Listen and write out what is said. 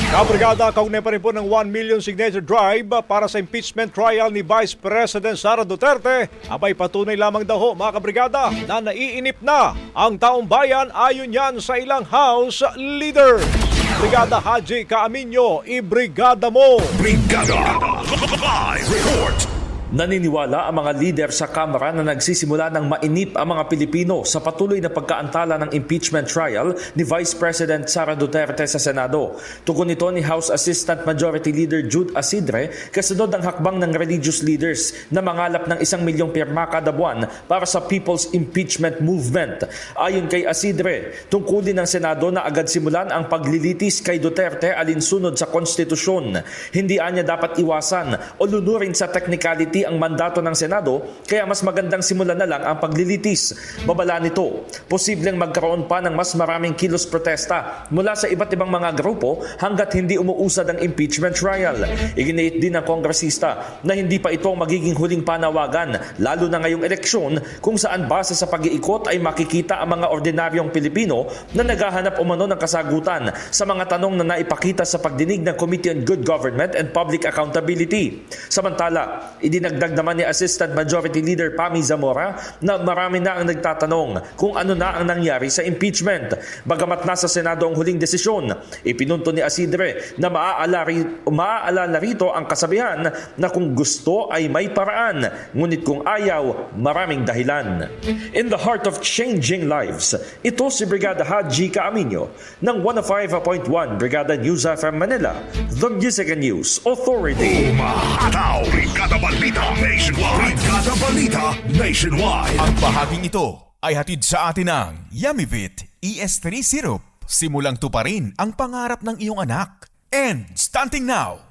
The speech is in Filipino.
Kabrigada, kaugnay pa rin po ng 1 million signature drive para sa impeachment trial ni Vice President Sara Duterte. Abay patunay lamang daw ho mga kabrigada na naiinip na ang taong bayan ayon yan sa ilang House leaders. Brigada Haji Caaminyo, ibrigada mo! Brigada Live Report. Naniniwala ang mga lider sa Kamara na nagsisimula ng mainip ang mga Pilipino sa patuloy na pagkaantala ng impeachment trial ni Vice President Sara Duterte sa Senado. Tugon nito ni House Assistant Majority Leader Jude Asidre kasunod ng hakbang ng religious leaders na mangalap ng 1 milyong pirma kada buwan para sa People's Impeachment Movement. Ayon kay Asidre, tungkulin ng Senado na agad simulan ang paglilitis kay Duterte alinsunod sa konstitusyon. Hindi anya dapat iwasan o lunurin sa technicality ang mandato ng Senado, kaya mas magandang simulan na lang ang paglilitis. Babala nito, posibleng magkaroon pa ng mas maraming kilos protesta mula sa iba't ibang mga grupo hanggat hindi umuusad ang impeachment trial. Iginiit din ng kongresista na hindi pa ito magiging huling panawagan, lalo na ngayong eleksyon kung saan base sa pag-iikot ay makikita ang mga ordinaryong Pilipino na naghahanap umano ng kasagutan sa mga tanong na naipakita sa pagdinig ng Committee on Good Government and Public Accountability. Samantala, idinagdag naman ni Assistant Majority Leader Pami Zamora na marami na ang nagtatanong kung ano na ang nangyari sa impeachment. Bagamat nasa Senado ang huling desisyon, ipinunto ni Asidre na maaalala rito ang kasabihan na kung gusto ay may paraan, ngunit kung ayaw, maraming dahilan. In the heart of changing lives, ito si Brigada Haji Caaminyo ng 105.1 Brigada News FM Manila, The Music and News Authority. Umahataw, Brigada Balita Nationwide. Brigada Balita Nationwide. Ang bahaging ito ay hatid sa atin ng Yummy-Vit ES3 Syrup. Simulang tuparin ang pangarap ng iyong anak. And starting now,